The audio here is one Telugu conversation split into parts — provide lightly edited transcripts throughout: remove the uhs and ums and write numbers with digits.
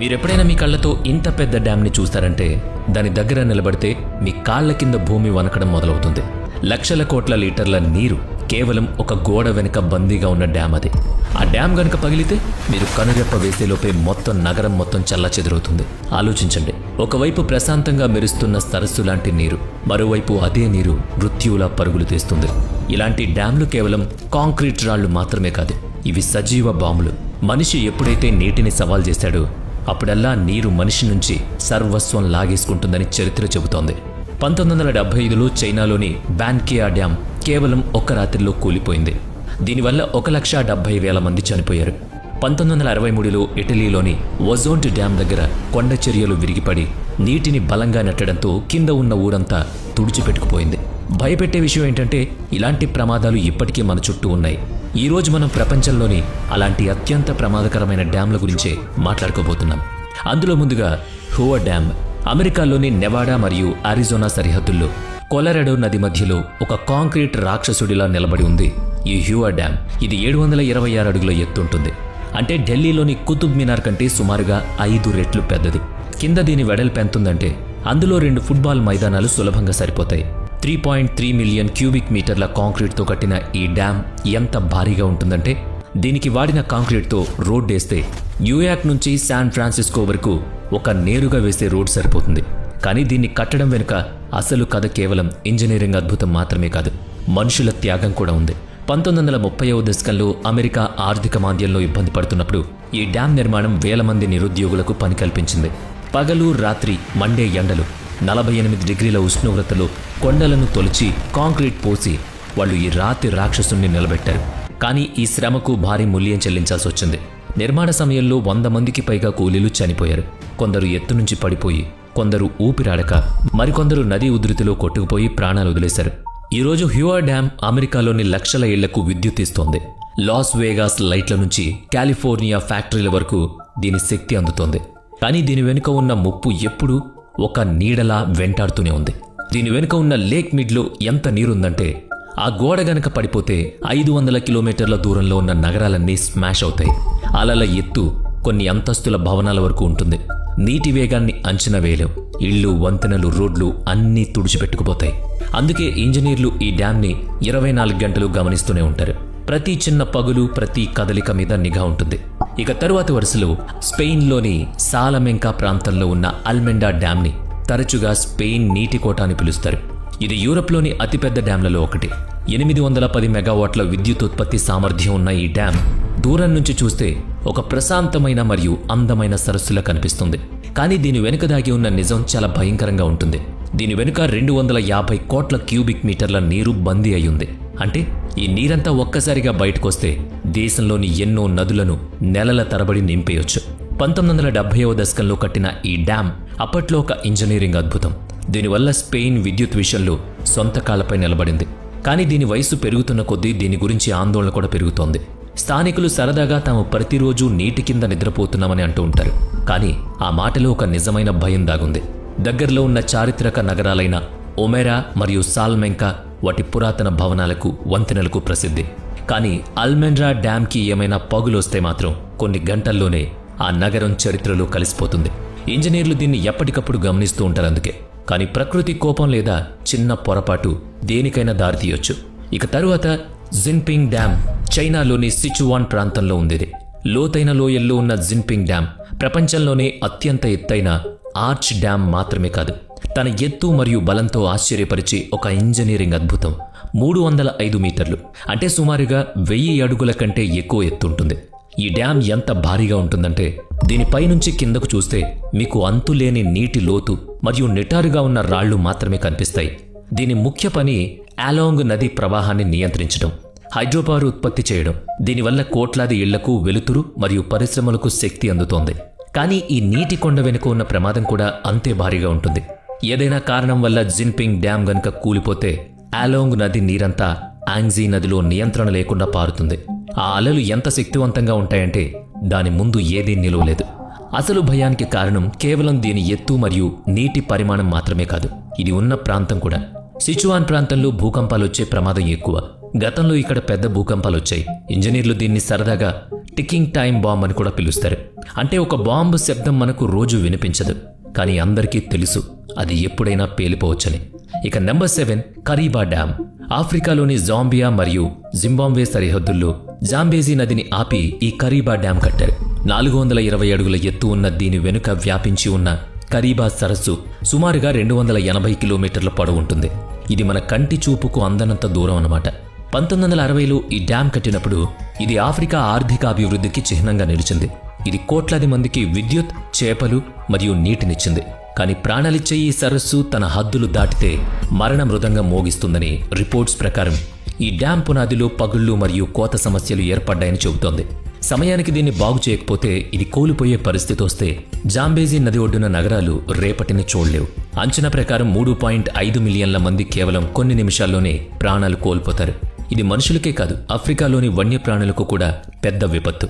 మీరెప్పుడైనా మీ కళ్ళతో ఇంత పెద్ద డ్యామ్ని చూస్తారంటే దాని దగ్గర నిలబడితే మీ కాళ్ల కింద భూమి వనకడం మొదలవుతుంది. లక్షల కోట్ల లీటర్ల నీరు కేవలం ఒక గోడ వెనుక బందీగా ఉన్న డ్యామ్ అది. ఆ డ్యామ్ గనుక పగిలితే మీరు కనురెప్ప వేసేలోపే మొత్తం నగరం మొత్తం చల్లచెదురవుతుంది. ఆలోచించండి, ఒకవైపు ప్రశాంతంగా మెరుస్తున్న సరస్సు లాంటి నీరు, మరోవైపు అదే నీరు మృత్యువులా పరుగులు తీస్తుంది. ఇలాంటి డ్యామ్లు కేవలం కాంక్రీట్ రాళ్లు మాత్రమే కాదు, ఇవి సజీవ బాంబులు. మనిషి ఎప్పుడైతే నీటిని సవాల్ చేశాడో అప్పుడల్లా నీరు మనిషి నుంచి సర్వస్వం లాగేసుకుంటుందని చరిత్ర చెబుతోంది. 1975లో చైనాలోని బాన్కియా డ్యామ్ కేవలం ఒక్క రాత్రిలో కూలిపోయింది. దీనివల్ల 1,70,000 మంది చనిపోయారు. 1963లో ఇటలీలోని వజోంట్ డ్యామ్ దగ్గర కొండ చర్యలు విరిగిపడి నీటిని బలంగా నెట్టడంతో కింద ఉన్న ఊరంతా తుడిచిపెట్టుకుపోయింది. భయపెట్టే విషయం ఏంటంటే ఇలాంటి ప్రమాదాలు ఇప్పటికీ మన చుట్టూ ఉన్నాయి. ఈరోజు మనం ప్రపంచంలోని అలాంటి అత్యంత ప్రమాదకరమైన డ్యామ్ల గురించే మాట్లాడుకోబోతున్నాం. అందులో ముందుగా హూవర్ డ్యామ్. అమెరికాలోని నెవాడా మరియు అరిజోనా సరిహద్దుల్లో కొలరాడో నది మధ్యలో ఒక కాంక్రీట్ రాక్షసుడిలా నిలబడి ఉంది ఈ హూవర్ డ్యామ్. ఇది 726 అడుగుల ఎత్తుంటుంది. అంటే ఢిల్లీలోని కుతుబ్ మినార్ కంటే సుమారుగా 5 రెట్లు పెద్దది. కింద దీని వెడల్పు ఎంతుందంటే అందులో 2 ఫుట్బాల్ మైదానాలు సులభంగా సరిపోతాయి. 3.3 మిలియన్ క్యూబిక్ మీటర్ల కాంక్రీట్తో కట్టిన ఈ డ్యామ్ ఎంత భారీగా ఉంటుందంటే దీనికి వాడిన కాంక్రీట్తో రోడ్డేస్తే న్యూయార్క్ నుంచి శాన్ ఫ్రాన్సిస్కో వరకు ఒక నేరుగా వేసే రోడ్ సరిపోతుంది. కానీ దీన్ని కట్టడం వెనుక అసలు కథ కేవలం ఇంజనీరింగ్ అద్భుతం మాత్రమే కాదు, మనుషుల త్యాగం కూడా ఉంది. 1930వ దశకంలో అమెరికా ఆర్థిక మాంద్యంలో ఇబ్బంది పడుతున్నప్పుడు ఈ డ్యామ్ నిర్మాణం వేల మంది నిరుద్యోగులకు పని కల్పించింది. పగలు రాత్రి మండే ఎండలు, 48 డిగ్రీల ఉష్ణోగ్రతలో కొండలను తొలిచి కాంక్రీట్ పోసి వాళ్ళు ఈ రాతి రాక్షసుని నిలబెట్టారు. కానీ ఈ శ్రమకు భారీ మూల్యం చెల్లించాల్సి వచ్చింది. నిర్మాణ సమయంలో 100 మందికి పైగా కూలీలు చనిపోయారు. కొందరు ఎత్తు నుంచి పడిపోయి, కొందరు ఊపిరాడక, మరికొందరు నదీ ఉధృతిలో కొట్టుకుపోయి ప్రాణాలు వదిలేశారు. ఈరోజు హూవర్ డ్యామ్ అమెరికాలోని లక్షల ఇళ్లకు విద్యుత్ ఇస్తోంది. లాస్ వేగాస్ లైట్ల నుంచి కాలిఫోర్నియా ఫ్యాక్టరీల వరకు దీని శక్తి అందుతోంది. కానీ దీని వెనుక ఉన్న ముప్పు ఎప్పుడూ ఒక నీడలా వెంటాడుతూనే ఉంది. దీని వెనుక ఉన్న లేక్ మిడ్లో ఎంత నీరుందంటే ఆ గోడ గనక పడిపోతే 500 కిలోమీటర్ల దూరంలో ఉన్న నగరాలన్నీ స్మాష్ అవుతాయి. అలల ఎత్తు కొన్ని అంతస్తుల భవనాల వరకు ఉంటుంది. నీటి వేగాన్ని అంచనా వేయలేం. ఇళ్ళు, వంతెనలు, రోడ్లు అన్నీ తుడిచిపెట్టుకుపోతాయి. అందుకే ఇంజనీర్లు ఈ డ్యామ్ని 24 గంటలు గమనిస్తూనే ఉంటారు. ప్రతి చిన్న పగులు, ప్రతి కదలిక మీద నిఘా ఉంటుంది. ఇక తరువాతి వరుసలో స్పెయిన్లోని సాలమెంకా ప్రాంతంలో ఉన్న అల్మెండా డ్యామ్ని తరచుగా స్పెయిన్ నీటి కోట అని పిలుస్తారు. ఇది యూరప్లోని అతిపెద్ద డ్యాంలలో ఒకటి. 810 మెగావాట్ల విద్యుత్ ఉత్పత్తి సామర్థ్యం ఉన్న ఈ డ్యామ్ దూరం నుంచి చూస్తే ఒక ప్రశాంతమైన మరియు అందమైన సరస్సులా కనిపిస్తుంది. కానీ దీని వెనుక దాగి ఉన్న నిజం చాలా భయంకరంగా ఉంటుంది. దీని వెనుక 250 కోట్ల క్యూబిక్ మీటర్ల నీరు బందీ అయ్యింది. అంటే ఈ నీరంతా ఒక్కసారిగా బయటకొస్తే దేశంలోని ఎన్నో నదులను నెలల తరబడి నింపేయొచ్చు. 1970వ దశకంలో కట్టిన ఈ డ్యామ్ అప్పట్లో ఒక ఇంజనీరింగ్ అద్భుతం. దీనివల్ల స్పెయిన్ విద్యుత్ విషయంలో సొంత కాళ్లపై నిలబడింది. కానీ దీని వయసు పెరుగుతున్న కొద్దీ దీని గురించి ఆందోళన కూడా పెరుగుతోంది. స్థానికులు సరదాగా తాము ప్రతిరోజు నీటి కింద నిద్రపోతున్నామని అంటూ ఉంటారు. కానీ ఆ మాటలో ఒక నిజమైన భయం దాగుంది. దగ్గరలో ఉన్న చారిత్రక నగరాలైన ఒమెరా మరియు సాల్మెంకా వాటి పురాతన భవనాలకు, వంతెనలకు ప్రసిద్ధి. కానీ అల్మెండ్రా డ్యామ్కి ఏమైనా పగులొస్తే మాత్రం కొన్ని గంటల్లోనే ఆ నగరం చరిత్రలో కలిసిపోతుంది. ఇంజనీర్లు దీన్ని ఎప్పటికప్పుడు గమనిస్తూ ఉంటారు. అందుకే కానీ ప్రకృతి కోపం లేదా చిన్న పొరపాటు దేనికైనా దారితీయొచ్చు. ఇక తరువాత జిన్పింగ్ డ్యామ్ చైనాలోని సిచువాన్ ప్రాంతంలో ఉంది. లోతైన లోయల్లో ఉన్న జిన్పింగ్ డ్యామ్ ప్రపంచంలోనే అత్యంత ఎత్తైన ఆర్చ్ డ్యామ్ మాత్రమే కాదు, తన ఎత్తు మరియు బలంతో ఆశ్చర్యపరిచే ఒక ఇంజనీరింగ్ అద్భుతం. 305 మీటర్లు అంటే సుమారుగా 1000 అడుగుల కంటే ఎక్కువ ఎత్తుంటుంది. ఈ డ్యామ్ ఎంత భారీగా ఉంటుందంటే దీనిపై నుంచి కిందకు చూస్తే మీకు అంతులేని నీటి లోతు మరియు నిటారుగా ఉన్న రాళ్లు మాత్రమే కనిపిస్తాయి. దీని ముఖ్య పని ఆలోంగ్ నది ప్రవాహాన్ని నియంత్రించడం, హైడ్రోపవర్ ఉత్పత్తి చేయడం. దీనివల్ల కోట్లాది ఇళ్లకు వెలుతురు మరియు పరిశ్రమలకు శక్తి అందుతోంది. కానీ ఈ నీటి కొండ వెనుక ఉన్న ప్రమాదం కూడా అంతే భారీగా ఉంటుంది. ఏదైనా కారణం వల్ల జిన్పింగ్ డ్యామ్ గనుక కూలిపోతే ఆలోంగ్ నది నీరంతా యాంగ్జీ నదిలో నియంత్రణ లేకుండా పారుతుంది. ఆ అలలు ఎంత శక్తివంతంగా ఉంటాయంటే దాని ముందు ఏదీ నిలవలేదు. అసలు భయానికి కారణం కేవలం దీని ఎత్తు మరియు నీటి పరిమాణం మాత్రమే కాదు, ఇది ఉన్న ప్రాంతం కూడా. సిచువాన్ ప్రాంతంలో భూకంపాలు వచ్చే ప్రమాదం ఎక్కువ. గతంలో ఇక్కడ పెద్ద భూకంపాలు వచ్చాయి. ఇంజనీర్లు దీన్ని సరదాగా టికింగ్ టైం బాంబ్ అని కూడా పిలుస్తారు. అంటే ఒక బాంబు శబ్దం మనకు రోజు వినిపించదు, కానీ అందరికీ తెలుసు అది ఎప్పుడైనా పేలిపోవచ్చని. ఇక నెంబర్ 7 కరీబా డ్యామ్. ఆఫ్రికాలోని జాంబియా మరియు జింబాబ్వే సరిహద్దుల్లో జాంబేజీ నదిని ఆపి ఈ కరీబా డ్యామ్ కట్టారు. 420 అడుగుల ఎత్తు ఉన్న దీని వెనుక వ్యాపించి ఉన్న కరీబా సరస్సు సుమారుగా 280 కిలోమీటర్ల పొడవు ఉంటుంది. ఇది మన కంటి చూపుకు అందనంత దూరం అన్నమాట. 1960లో ఈ డ్యామ్ కట్టినప్పుడు ఇది ఆఫ్రికా ఆర్థిక అభివృద్ధికి చిహ్నంగా నిలిచింది. ఇది కోట్లాది మందికి విద్యుత్, చేపలు మరియు నీటినిచ్చింది. కానీ ప్రాణాలిచ్చే ఈ సరస్సు తన హద్దులు దాటితే మరణ మృదంగా మోగిస్తుందని రిపోర్ట్స్ ప్రకారం ఈ డ్యామ్ పునాదిలో పగుళ్లు మరియు కోత సమస్యలు ఏర్పడ్డాయని చెబుతోంది. సమయానికి దీన్ని బాగు చేయకపోతే ఇది కోల్పోయే పరిస్థితి వస్తే జాంబేజీ నది ఒడ్డున నగరాలు రేపటిని చూడలేవు. అంచనా ప్రకారం 3.5 మిలియన్ల మంది కేవలం కొన్ని నిమిషాల్లోనే ప్రాణాలు కోల్పోతారు. ఇది మనుషులకే కాదు, ఆఫ్రికాలోని వన్యప్రాణులకు కూడా పెద్ద విపత్తు.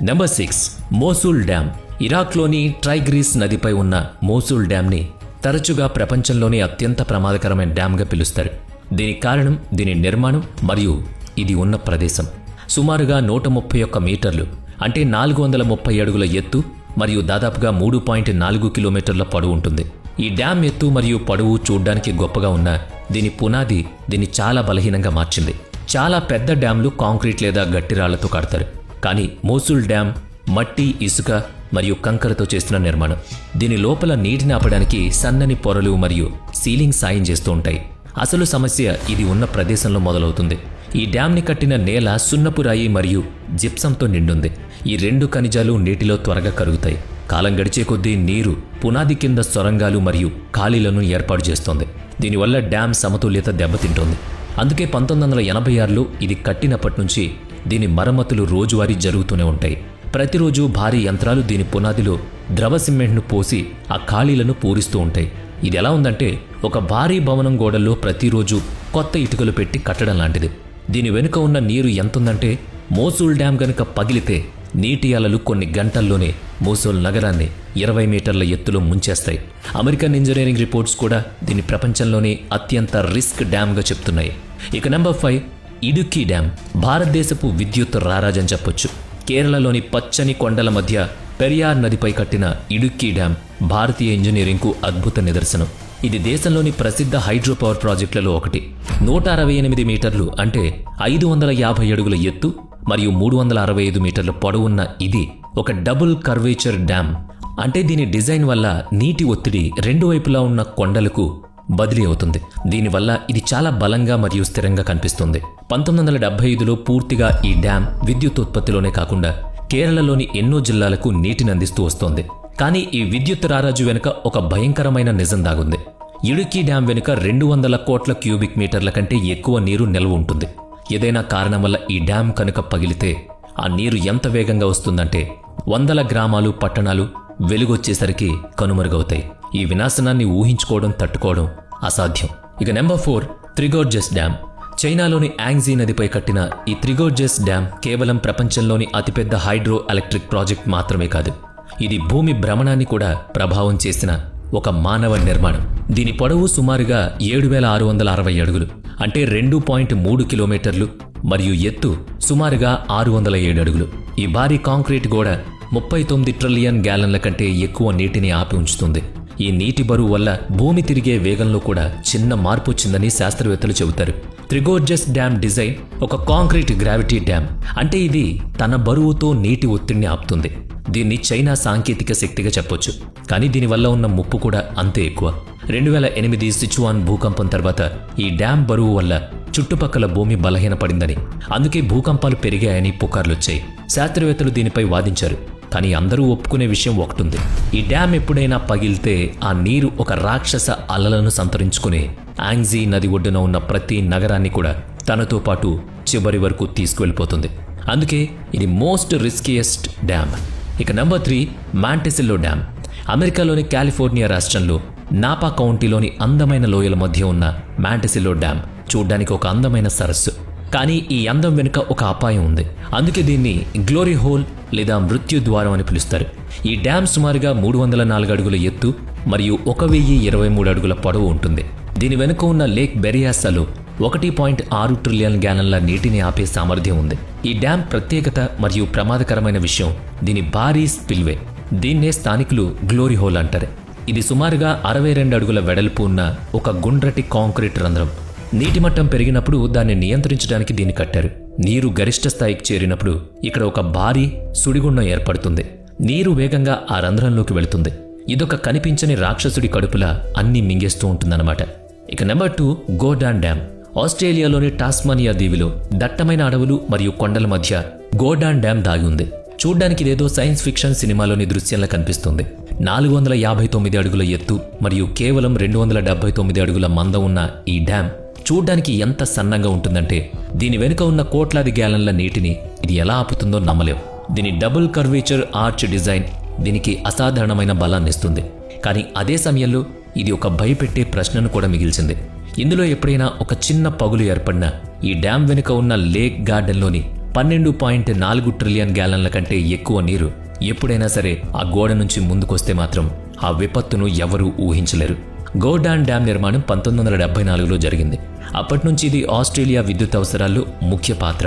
Number 6 Mosul dam. ఇరాక్లోని ట్రైగ్రీస్ నదిపై ఉన్న మోసూల్ డ్యామ్ని తరచుగా ప్రపంచంలోనే అత్యంత ప్రమాదకరమైన డ్యామ్గా పిలుస్తారు. దీనికి కారణం దీని నిర్మాణం మరియు ఇది ఉన్న ప్రదేశం. సుమారుగా 131 మీటర్లు అంటే 430 అడుగుల ఎత్తు మరియు దాదాపుగా 3.4 కిలోమీటర్ల పొడవు ఉంటుంది. ఈ డ్యామ్ ఎత్తు మరియు పొడవు చూడ్డానికి గొప్పగా ఉన్న దీని పునాది దీన్ని చాలా బలహీనంగా మార్చింది. చాలా పెద్ద డ్యామ్లు కాంక్రీట్ లేదా గట్టి రాళ్లతో కడతారు, కానీ మోసూల్ డ్యామ్ మట్టి, ఇసుక మరియు కంకరతో చేస్తున్న నిర్మాణం. దీని లోపల నీటిని ఆపడానికి సన్నని పొరలు మరియు సీలింగ్ సాయం చేస్తూ ఉంటాయి. అసలు సమస్య ఇది ఉన్న ప్రదేశంలో మొదలవుతుంది. ఈ డ్యామ్ని కట్టిన నేల సున్నపు రాయి మరియు జిప్సంతో నిండుంది. ఈ 2 ఖనిజాలు నీటిలో త్వరగా కరుగుతాయి. కాలం గడిచే కొద్దీ నీరు పునాది కింద సొరంగాలు మరియు ఖాళీలను ఏర్పాటు చేస్తోంది. దీనివల్ల డ్యామ్ సమతుల్యత దెబ్బతింటోంది. అందుకే 1986లో ఇది కట్టినప్పటి నుంచి దీని మరమ్మతులు రోజువారీ జరుగుతూనే ఉంటాయి. ప్రతిరోజు భారీ యంత్రాలు దీని పునాదిలో ద్రవ సిమెంట్ను పోసి ఆ ఖాళీలను పూరిస్తూ ఉంటాయి. ఇది ఎలా ఉందంటే ఒక భారీ భవనం గోడల్లో ప్రతిరోజు కొత్త ఇటుకలు పెట్టి కట్టడం లాంటిది. దీని వెనుక ఉన్న నీరు ఎంతుందంటే మోసూల్ డ్యామ్ గనుక పగిలితే నీటి అలలు కొన్ని గంటల్లోనే మోసూల్ నగరాన్ని 20 మీటర్ల ఎత్తులో ముంచేస్తాయి. అమెరికన్ ఇంజనీరింగ్ రిపోర్ట్స్ కూడా దీని ప్రపంచంలోనే అత్యంత రిస్క్ డ్యామ్గా చెప్తున్నాయి. ఇక నెంబర్ 5 ఇడుక్కీ డ్యామ్. భారతదేశపు విద్యుత్ రారాజని చెప్పొచ్చు. కేరళలోని పచ్చని కొండల మధ్య పెరియార్ నదిపై కట్టిన ఇడుక్కీ డ్యామ్ భారతీయ ఇంజనీరింగ్కు అద్భుత నిదర్శనం. ఇది దేశంలోని ప్రసిద్ధ హైడ్రో పవర్ ప్రాజెక్టులలో ఒకటి. 168 మీటర్లు అంటే 550 అడుగుల ఎత్తు మరియు 365 మీటర్ల పొడవున్న ఇది ఒక డబుల్ కర్వేచర్ డ్యామ్. అంటే దీని డిజైన్ వల్ల నీటి ఒత్తిడి 2 వైపులా ఉన్న కొండలకు బదిలీ అవుతుంది. దీనివల్ల ఇది చాలా బలంగా మరియు స్థిరంగా కనిపిస్తుంది. 1975లో పూర్తిగా ఈ డ్యామ్ విద్యుత్ ఉత్పత్తిలోనే కాకుండా కేరళలోని ఎన్నో జిల్లాలకు నీటిని అందిస్తూ వస్తోంది. కానీ ఈ విద్యుత్ రారాజు వెనుక ఒక భయంకరమైన నిజం దాగుంది. ఇడుక్కీ డ్యామ్ వెనుక 200 కోట్ల క్యూబిక్ మీటర్ల కంటే ఎక్కువ నీరు నిల్వ ఉంటుంది. ఏదైనా కారణం వల్ల ఈ డ్యామ్ కనుక పగిలితే ఆ నీరు ఎంత వేగంగా వస్తుందంటే 100 గ్రామాలు, పట్టణాలు వెలుగొచ్చేసరికి కనుమరుగవుతాయి. ఈ వినాశనాన్ని ఊహించుకోవడం, తట్టుకోవడం అసాధ్యం. ఇక నెంబర్ 4 త్రిగోర్జెస్ డ్యామ్. చైనాలోని యాంగ్జీ నదిపై కట్టిన ఈ త్రిగోర్జెస్ డ్యామ్ కేవలం ప్రపంచంలోని అతిపెద్ద హైడ్రో ఎలక్ట్రిక్ ప్రాజెక్ట్ మాత్రమే కాదు, ఇది భూమి భ్రమణాన్ని కూడా ప్రభావం చేసిన ఒక మానవ నిర్మాణం. దీని పొడవు సుమారుగా 7660 అడుగులు అంటే 2.3 కిలోమీటర్లు మరియు ఎత్తు సుమారుగా 607 అడుగులు. ఈ భారీ కాంక్రీట్ గోడ 39 ట్రిలియన్ గ్యాలన్ల కంటే ఎక్కువ నీటిని ఆపి ఉంచుతుంది. ఈ నీటి బరువు వల్ల భూమి తిరిగే వేగంలో కూడా చిన్న మార్పు వచ్చిందని శాస్త్రవేత్తలు చెబుతారు. త్రిగోర్జెస్ డ్యామ్ డిజైన్ ఒక కాంక్రీట్ గ్రావిటీ డ్యామ్. అంటే ఇది తన బరువుతో నీటి ఒత్తిడిని ఆపుతుంది. దీన్ని చైనా సాంకేతిక శక్తిగా చెప్పొచ్చు. కానీ దీనివల్ల ఉన్న ముప్పు కూడా అంతే ఎక్కువ. 2008 సిచువాన్ భూకంపం తర్వాత ఈ డ్యామ్ బరువు వల్ల చుట్టుపక్కల భూమి బలహీనపడిందని, అందుకే భూకంపాలు పెరిగాయని పుకార్లొచ్చాయి. శాస్త్రవేత్తలు దీనిపై వాదించారు. కానీ అందరూ ఒప్పుకునే విషయం ఒకటుంది, ఈ డ్యామ్ ఎప్పుడైనా పగిలితే ఆ నీరు ఒక రాక్షస అలలను సంతరించుకుని యాంగ్జీ నది ఒడ్డున ఉన్న ప్రతి నగరాన్ని కూడా తనతో పాటు చివరి వరకు తీసుకువెళ్ళిపోతుంది. అందుకే ఇది మోస్ట్ రిస్కియెస్ట్ డ్యామ్. ఇక నెంబర్ 3 మాంటెసిల్లో డ్యామ్. అమెరికాలోని కాలిఫోర్నియా రాష్ట్రంలో నాపా కౌంటీలోని అందమైన లోయల మధ్య ఉన్న మాంటెసిల్లో డ్యామ్ చూడ్డానికి ఒక అందమైన సరస్సు. కానీ ఈ అందం వెనుక ఒక అపాయం ఉంది. అందుకే దీన్ని గ్లోరీ హోల్ లేదా మృత్యు ద్వారం అని పిలుస్తారు. ఈ డ్యామ్ సుమారుగా 304 అడుగుల ఎత్తు మరియు 1023 అడుగుల పొడవు ఉంటుంది. దీని వెనుక ఉన్న లేక్ బెరియాసాలో 1.6 ట్రిలియన్ గ్యాలన్ల నీటిని ఆపే సామర్థ్యం ఉంది. ఈ డ్యామ్ ప్రత్యేకత మరియు ప్రమాదకరమైన విషయం దీని భారీ స్పిల్వే. దీన్నే స్థానికులు గ్లోరీ హోల్ అంటారు. ఇది సుమారుగా 62 అడుగుల వెడల్పు ఉన్న ఒక గుండ్రటి కాంక్రీట్ రంధ్రం. నీటి మట్టం పెరిగినప్పుడు దాన్ని నియంత్రించడానికి దీన్ని కట్టారు. నీరు గరిష్ట స్థాయికి చేరినప్పుడు ఇక్కడ ఒక భారీ సుడిగుండం ఏర్పడుతుంది. నీరు వేగంగా ఆ రంధ్రంలోకి వెళుతుంది. ఇదొక కనిపించని రాక్షసుడి కడుపులా అన్నీ మింగేస్తూ ఉంటుందన్నమాట. ఇక నెంబర్ 2 గోర్డాన్ డ్యామ్. ఆస్ట్రేలియాలోని టాస్మానియా దీవిలో దట్టమైన అడవులు మరియు కొండల మధ్య గోర్డాన్ డ్యామ్ దాగి ఉంది. చూడ్డానికి ఇదేదో సైన్స్ ఫిక్షన్ సినిమాలోని దృశ్యంలా కనిపిస్తుంది. 459 అడుగుల ఎత్తు మరియు కేవలం 279 అడుగుల మందం ఉన్న ఈ డ్యామ్ చూడ్డానికి ఎంత సన్నంగా ఉంటుందంటే దీని వెనుక ఉన్న కోట్లాది గ్యాలన్ల నీటిని ఇది ఎలా ఆపుతుందో నమ్మలేం. దీని డబుల్ కర్వేచర్ ఆర్చ్ డిజైన్ దీనికి అసాధారణమైన బలాన్ని ఇస్తుంది. కానీ అదే సమయంలో ఇది ఒక భయపెట్టే ప్రశ్నను కూడా మిగిల్చింది. ఇందులో ఎప్పుడైనా ఒక చిన్న పగులు ఏర్పడినా ఈ డ్యామ్ వెనుక ఉన్న లేక్ గార్డెన్లోని 12.4 ట్రిలియన్ గ్యాలన్ల కంటే ఎక్కువ నీరు ఎప్పుడైనా సరే ఆ గోడ నుంచి ముందుకొస్తే మాత్రం ఆ విపత్తును ఎవరూ ఊహించలేరు. గోర్డాన్ డ్యామ్ నిర్మాణం 1974లో జరిగింది. అప్పటినుంచి ఇది ఆస్ట్రేలియా విద్యుత్ అవసరాల్లో ముఖ్య పాత్ర.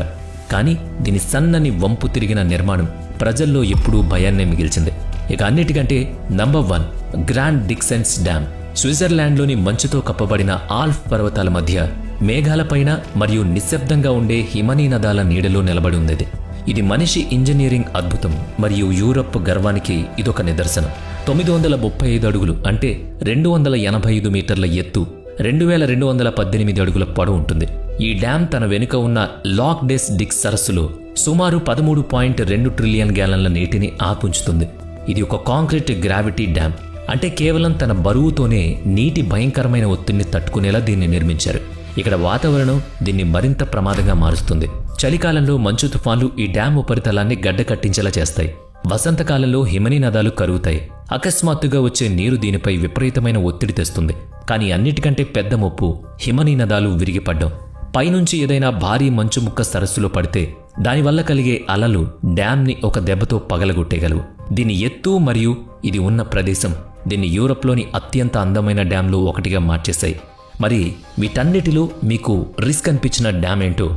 కానీ దీని సన్నని వంపు తిరిగిన నిర్మాణం ప్రజల్లో ఎప్పుడూ భయాన్నే మిగిల్చింది. ఇక అన్నిటికంటే నంబర్ 1 గ్రాండ్ డిక్సెన్స్ డ్యామ్. స్విట్జర్లాండ్లోని మంచుతో కప్పబడిన ఆల్ప్ పర్వతాల మధ్య మేఘాలపైన మరియు నిశ్శబ్దంగా ఉండే హిమనీ నదాల నీడలో నిలబడి ఉంది. ఇది మనిషి ఇంజనీరింగ్ అద్భుతం మరియు యూరప్ గర్వానికి ఇదొక నిదర్శనం. 935 అడుగులు అంటే 285 మీటర్ల ఎత్తు, 2218 అడుగుల పొడవు ఉంటుంది. ఈ డ్యామ్ తన వెనుక ఉన్న లాక్ డెస్ డిక్స్ సరస్సులో సుమారు 13.2 ట్రిలియన్ గ్యాలన్ల నీటిని ఆపుంచుతుంది. ఇది ఒక కాంక్రీట్ గ్రావిటీ డ్యామ్. అంటే కేవలం తన బరువుతోనే నీటి భయంకరమైన ఒత్తిడిని తట్టుకునేలా దీన్ని నిర్మించారు. ఇక్కడ వాతావరణం దీన్ని మరింత ప్రమాదంగా మారుస్తుంది. చలికాలంలో మంచు తుఫాన్లు ఈ డ్యామ్ ఉపరితలాన్ని గడ్డ కట్టించేలా చేస్తాయి. వసంతకాలంలో హిమనీ నదాలు కరుగుతాయి. అకస్మాత్తుగా వచ్చే నీరు దీనిపై విపరీతమైన ఒత్తిడి తెస్తుంది. కానీ అన్నిటికంటే పెద్ద ముప్పు హిమనీ నదాలు విరిగిపడ్డం. పైనుంచి ఏదైనా భారీ మంచు ముక్క సరస్సులో పడితే దానివల్ల కలిగే అలలు డ్యామ్ని ఒక దెబ్బతో పగలగొట్టేగలవు. దీని ఎత్తు మరియు ఇది ఉన్న ప్రదేశం దీన్ని యూరప్లోని అత్యంత అందమైన డ్యామ్లో ఒకటిగా మార్చేశాయి. మరి వీటన్నిటిలో మీకు రిస్క్ అనిపించిన డ్యామ్ ఏంటో